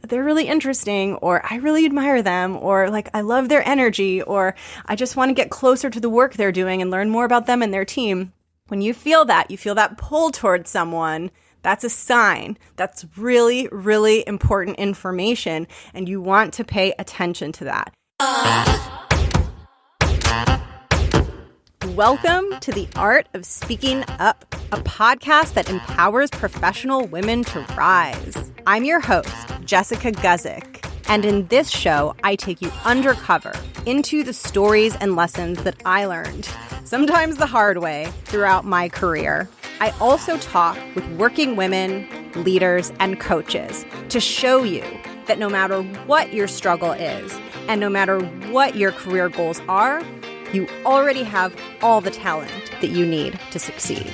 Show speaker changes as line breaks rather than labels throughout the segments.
they're really interesting, or I really admire them, or like I love their energy, or I just want to get closer to the work they're doing and learn more about them and their team. When you feel that pull towards someone, that's a sign. That's really, really important information, and you want to pay attention to that. Welcome to The Art of Speaking Up, a podcast that empowers professional women to rise. I'm your host, Jessica Guzik, and in this show, I take you undercover into the stories and lessons that I learned, sometimes the hard way, throughout my career. I also talk with working women, leaders, and coaches to show you that no matter what your struggle is, and no matter what your career goals are, you already have all the talent that you need to succeed.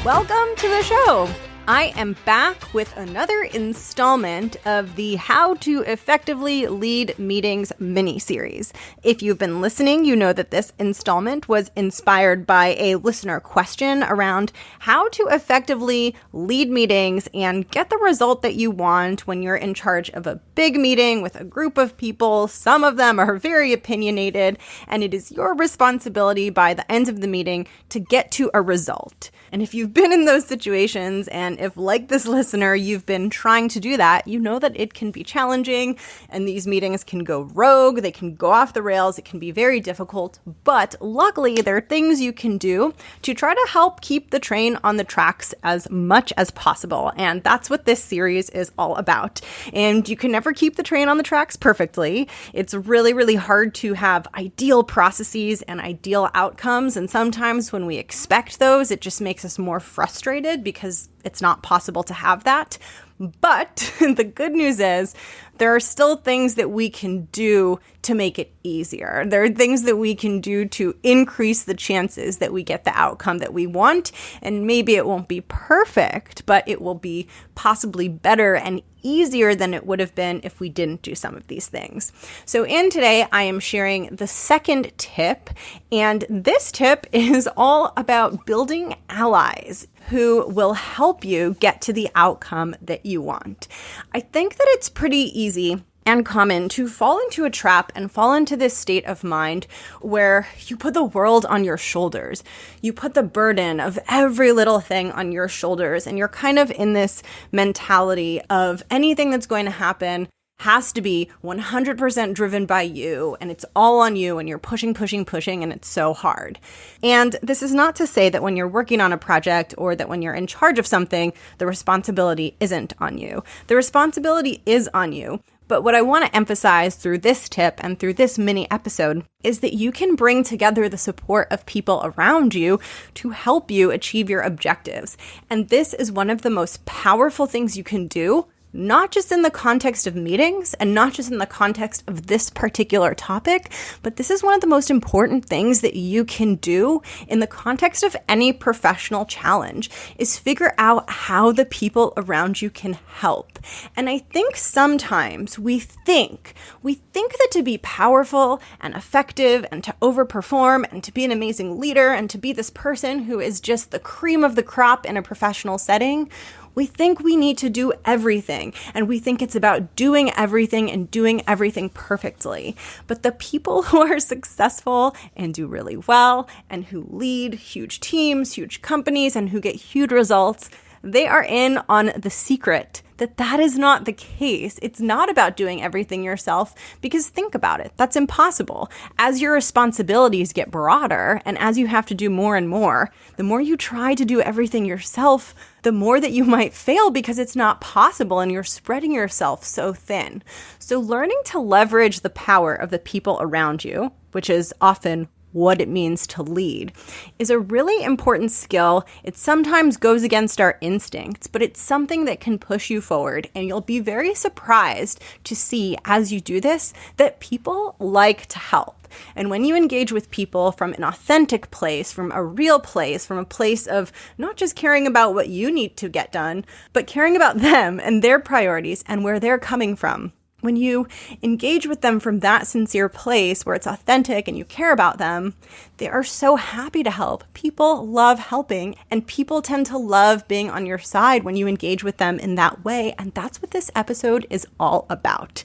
Welcome to the show. I am back with another installment of the How to Effectively Lead Meetings mini-series. If you've been listening, you know that this installment was inspired by a listener question around how to effectively lead meetings and get the result that you want when you're in charge of a big meeting with a group of people. Some of them are very opinionated, and it is your responsibility by the end of the meeting to get to a result. And if you've been in those situations, and if, like this listener, you've been trying to do that, you know that it can be challenging, and these meetings can go rogue, they can go off the rails, it can be very difficult, but luckily there are things you can do to try to help keep the train on the tracks as much as possible, and that's what this series is all about. And you can never keep the train on the tracks perfectly. It's really, really hard to have ideal processes and ideal outcomes, and sometimes when we expect those, it just makes us more frustrated because it's not possible to have that. But the good news is there are still things that we can do to make it easier. There are things that we can do to increase the chances that we get the outcome that we want. And maybe it won't be perfect, but it will be possibly better and easier than it would have been if we didn't do some of these things. So in today, I am sharing the second tip. And this tip is all about building allies who will help you get to the outcome that you want. I think that it's pretty easy and common to fall into a trap and fall into this state of mind where you put the world on your shoulders. You put the burden of every little thing on your shoulders, and you're kind of in this mentality of anything that's going to happen has to be 100% driven by you, and it's all on you, and you're pushing, and it's so hard. And this is not to say that when you're working on a project or that when you're in charge of something, the responsibility isn't on you. The responsibility is on you. But what I want to emphasize through this tip and through this mini episode is that you can bring together the support of people around you to help you achieve your objectives. And this is one of the most powerful things you can do, not just in the context of meetings and not just in the context of this particular topic, but this is one of the most important things that you can do in the context of any professional challenge, is figure out how the people around you can help. And I think sometimes we think that to be powerful and effective and to overperform and to be an amazing leader and to be this person who is just the cream of the crop in a professional setting, we think we need to do everything, and we think it's about doing everything and doing everything perfectly. But the people who are successful and do really well and who lead huge teams, huge companies, and who get huge results, they are in on the secret that is not the case. It's not about doing everything yourself, because think about it, that's impossible. As your responsibilities get broader and as you have to do more and more, the more you try to do everything yourself, the more that you might fail because it's not possible and you're spreading yourself so thin. So learning to leverage the power of the people around you, which is often what it means to lead, is a really important skill. It sometimes goes against our instincts, but it's something that can push you forward. And you'll be very surprised to see as you do this that people like to help. And when you engage with people from an authentic place, from a real place, from a place of not just caring about what you need to get done, but caring about them and their priorities and where they're coming from, When you engage with them from that sincere place where it's authentic and you care about them, they are so happy to help. People love helping, and people tend to love being on your side when you engage with them in that way. And that's what this episode is all about.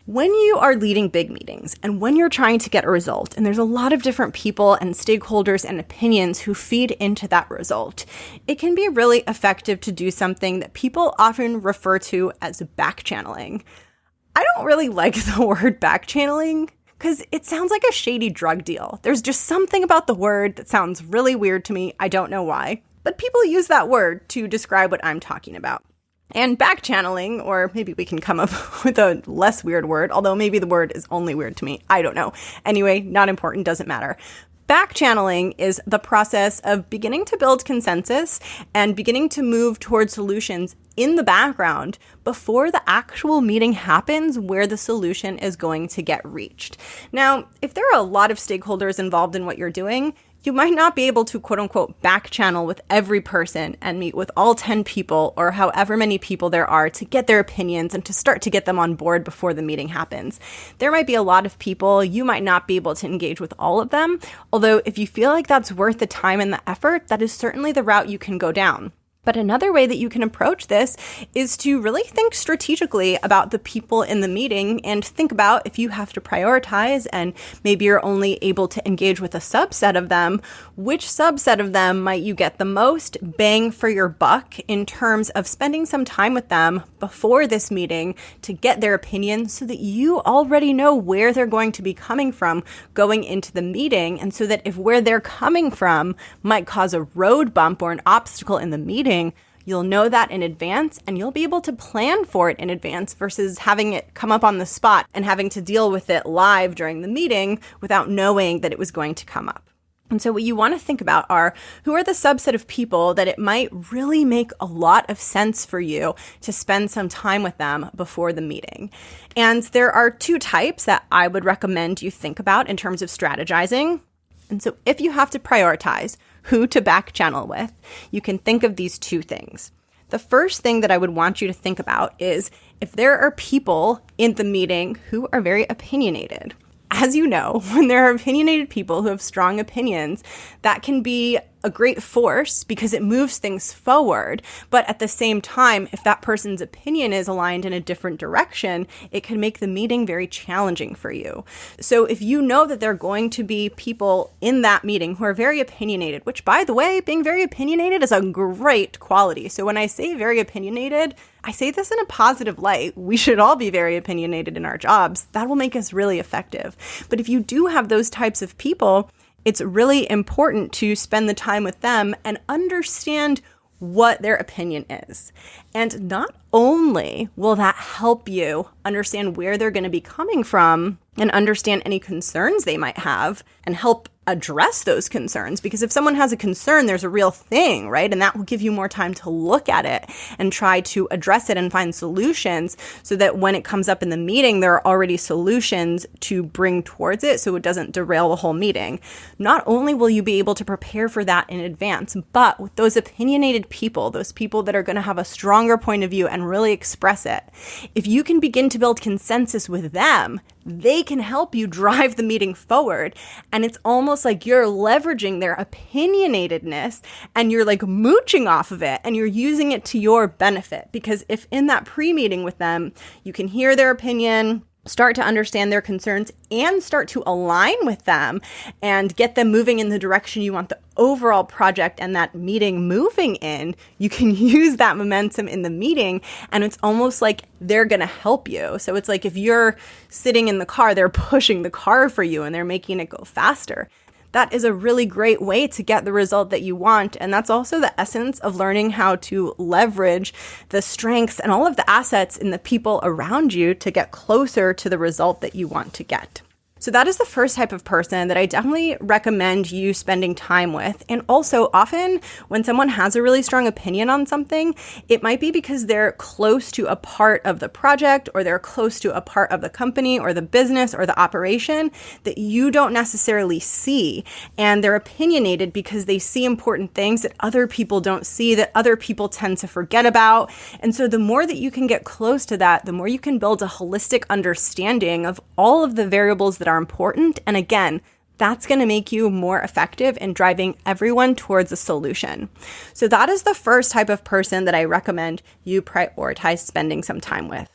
When you are leading big meetings and when you're trying to get a result, and there's a lot of different people and stakeholders and opinions who feed into that result, it can be really effective to do something that people often refer to as back channeling. I don't really like the word back channeling because it sounds like a shady drug deal. There's just something about the word that sounds really weird to me. I don't know why. But people use that word to describe what I'm talking about. And back channeling, or maybe we can come up with a less weird word, although maybe the word is only weird to me. I don't know. Anyway, not important, doesn't matter. Back channeling is the process of beginning to build consensus and beginning to move towards solutions in the background before the actual meeting happens where the solution is going to get reached. Now, if there are a lot of stakeholders involved in what you're doing, you might not be able to quote unquote back channel with every person and meet with all 10 people or however many people there are to get their opinions and to start to get them on board before the meeting happens. There might be a lot of people. You might not be able to engage with all of them. Although if you feel like that's worth the time and the effort, that is certainly the route you can go down. But another way that you can approach this is to really think strategically about the people in the meeting and think about if you have to prioritize and maybe you're only able to engage with a subset of them, which subset of them might you get the most bang for your buck in terms of spending some time with them before this meeting to get their opinion so that you already know where they're going to be coming from going into the meeting, and so that if where they're coming from might cause a road bump or an obstacle in the meeting, you'll know that in advance and you'll be able to plan for it in advance versus having it come up on the spot and having to deal with it live during the meeting without knowing that it was going to come up. And so what you want to think about are who are the subset of people that it might really make a lot of sense for you to spend some time with them before the meeting. And there are two types that I would recommend you think about in terms of strategizing. And so if you have to prioritize who to back channel with, you can think of these two things. The first thing that I would want you to think about is if there are people in the meeting who are very opinionated. As you know, when there are opinionated people who have strong opinions, that can be a great force because it moves things forward. But at the same time, if that person's opinion is aligned in a different direction, it can make the meeting very challenging for you. So if you know that there are going to be people in that meeting who are very opinionated, which by the way, being very opinionated is a great quality. So when I say very opinionated, I say this in a positive light. We should all be very opinionated in our jobs. That will make us really effective. But if you do have those types of people, it's really important to spend the time with them and understand what their opinion is. And not only will that help you understand where they're going to be coming from and understand any concerns they might have and help address those concerns, because if someone has a concern, there's a real thing, right? And that will give you more time to look at it and try to address it and find solutions so that when it comes up in the meeting, there are already solutions to bring towards it so it doesn't derail the whole meeting. Not only will you be able to prepare for that in advance, but with those opinionated people, those people that are going to have a stronger point of view and really express it, if you can begin to build consensus with them, they can help you drive the meeting forward. And it's almost like you're leveraging their opinionatedness and you're like mooching off of it and you're using it to your benefit. Because if in that pre-meeting with them, you can hear their opinion, start to understand their concerns, and start to align with them and get them moving in the direction you want the overall project and that meeting moving in, you can use that momentum in the meeting, and it's almost like they're going to help you. So it's like if you're sitting in the car, they're pushing the car for you and they're making it go faster. That is a really great way to get the result that you want. And that's also the essence of learning how to leverage the strengths and all of the assets in the people around you to get closer to the result that you want to get. So that is the first type of person that I definitely recommend you spending time with. And also often when someone has a really strong opinion on something, it might be because they're close to a part of the project or they're close to a part of the company or the business or the operation that you don't necessarily see. And they're opinionated because they see important things that other people don't see, that other people tend to forget about. And so the more that you can get close to that, the more you can build a holistic understanding of all of the variables that are important. And again, that's going to make you more effective in driving everyone towards a solution. So that is the first type of person that I recommend you prioritize spending some time with.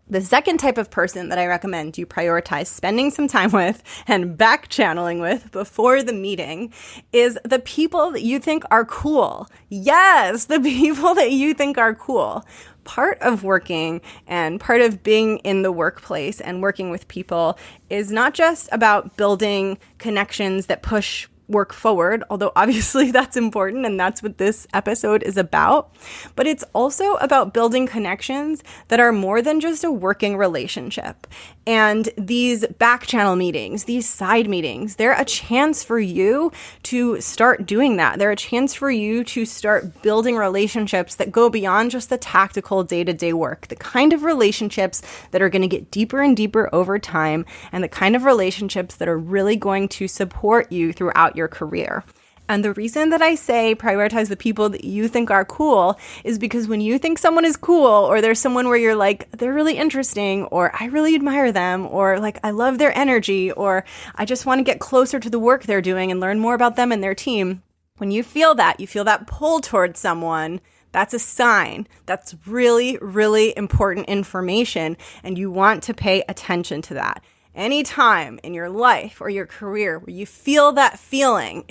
The second type of person that I recommend you prioritize spending some time with and back channeling with before the meeting is the people that you think are cool. Yes, the people that you think are cool. Part of working and part of being in the workplace and working with people is not just about building connections that push work forward, although obviously that's important and that's what this episode is about. But it's also about building connections that are more than just a working relationship. And these back channel meetings, these side meetings, they're a chance for you to start doing that. They're a chance for you to start building relationships that go beyond just the tactical day-to-day work, the kind of relationships that are going to get deeper and deeper over time, and the kind of relationships that are really going to support you throughout your career. And the reason that I say prioritize the people that you think are cool is because when you think someone is cool, or there's someone where you're like, they're really interesting, or I really admire them, or like, I love their energy, or I just want to get closer to the work they're doing and learn more about them and their team. When you feel that pull towards someone, that's a sign. That's really, really important information. And you want to pay attention to that. Anytime in your life or your career where you feel that feeling,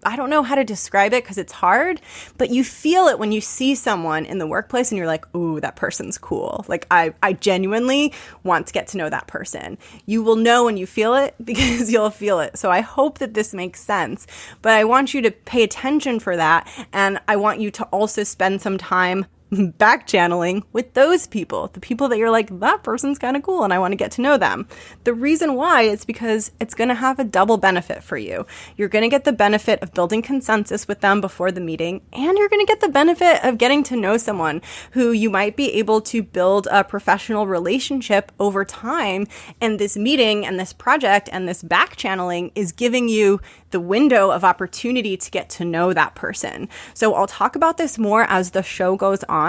I don't know how to describe it because it's hard, but you feel it when you see someone in the workplace and you're like, ooh, that person's cool. Like I genuinely want to get to know that person. You will know when you feel it because you'll feel it. So I hope that this makes sense, but I want you to pay attention for that. And I want you to also spend some time back channeling with those people, the people that you're like, that person's kind of cool and I want to get to know them. The reason why is because it's going to have a double benefit for you. You're going to get the benefit of building consensus with them before the meeting, and you're going to get the benefit of getting to know someone who you might be able to build a professional relationship over time. And this meeting and this project and this back channeling is giving you the window of opportunity to get to know that person. So I'll talk about this more as the show goes on.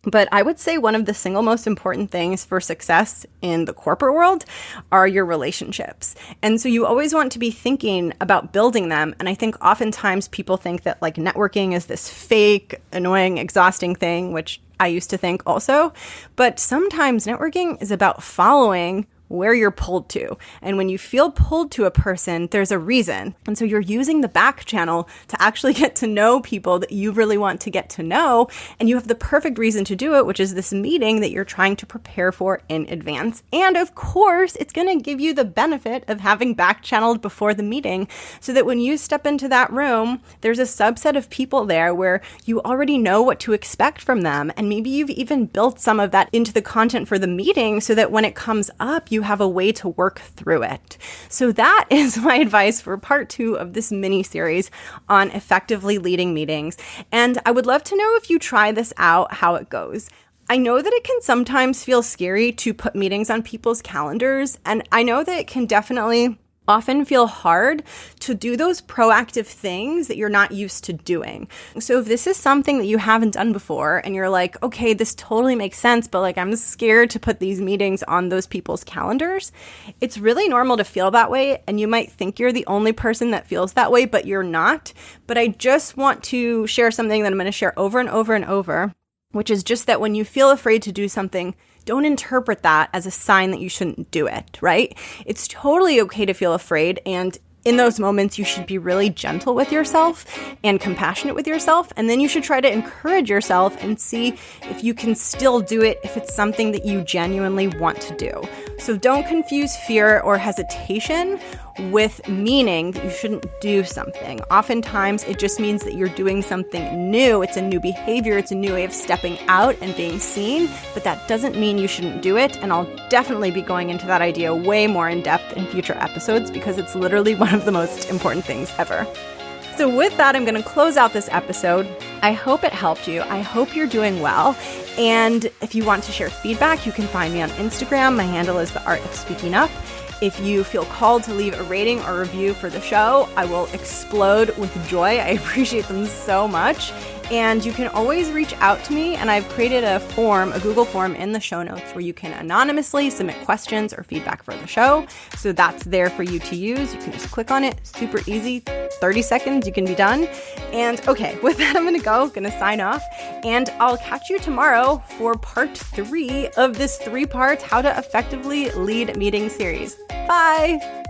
But I would say one of the single most important things for success in the corporate world are your relationships. And so you always want to be thinking about building them. And I think oftentimes people think that like networking is this fake, annoying, exhausting thing, which I used to think also. But sometimes networking is about following where you're pulled to. And when you feel pulled to a person, there's a reason. And so you're using the back channel to actually get to know people that you really want to get to know. And you have the perfect reason to do it, which is this meeting that you're trying to prepare for in advance. And of course, it's going to give you the benefit of having back channeled before the meeting so that when you step into that room, there's a subset of people there where you already know what to expect from them. And maybe you've even built some of that into the content for the meeting so that when it comes up, you have a way to work through it. So that is my advice for part 2 of this mini series on effectively leading meetings. And I would love to know if you try this out, how it goes. I know that it can sometimes feel scary to put meetings on people's calendars, and I know that it can definitely often feel hard to do those proactive things that you're not used to doing. So if this is something that you haven't done before and you're like, okay, this totally makes sense, but like I'm scared to put these meetings on those people's calendars, it's really normal to feel that way. And you might think you're the only person that feels that way, but you're not. But I just want to share something that I'm going to share over and over and over, which is just that when you feel afraid to do something, don't interpret that as a sign that you shouldn't do it, right? It's totally okay to feel afraid. And in those moments, you should be really gentle with yourself and compassionate with yourself. And then you should try to encourage yourself and see if you can still do it if it's something that you genuinely want to do. So don't confuse fear or hesitation with meaning that you shouldn't do something. Oftentimes, it just means that you're doing something new. It's a new behavior. It's a new way of stepping out and being seen, but that doesn't mean you shouldn't do it. And I'll definitely be going into that idea way more in depth in future episodes because it's literally one of the most important things ever. So with that, I'm going to close out this episode. I hope it helped you. I hope you're doing well. And if you want to share feedback, you can find me on Instagram. My handle is The Art of Speaking Up. If you feel called to leave a rating or review for the show, I will explode with joy. I appreciate them so much. And you can always reach out to me, and I've created a Google form in the show notes where you can anonymously submit questions or feedback for the show. So that's there for you to use. You can just click on it. Super easy. 30 seconds, you can be done. And okay, with that, I'm going to sign off, and I'll catch you tomorrow for part 3 of this 3-part How to Effectively Lead Meeting series. Bye!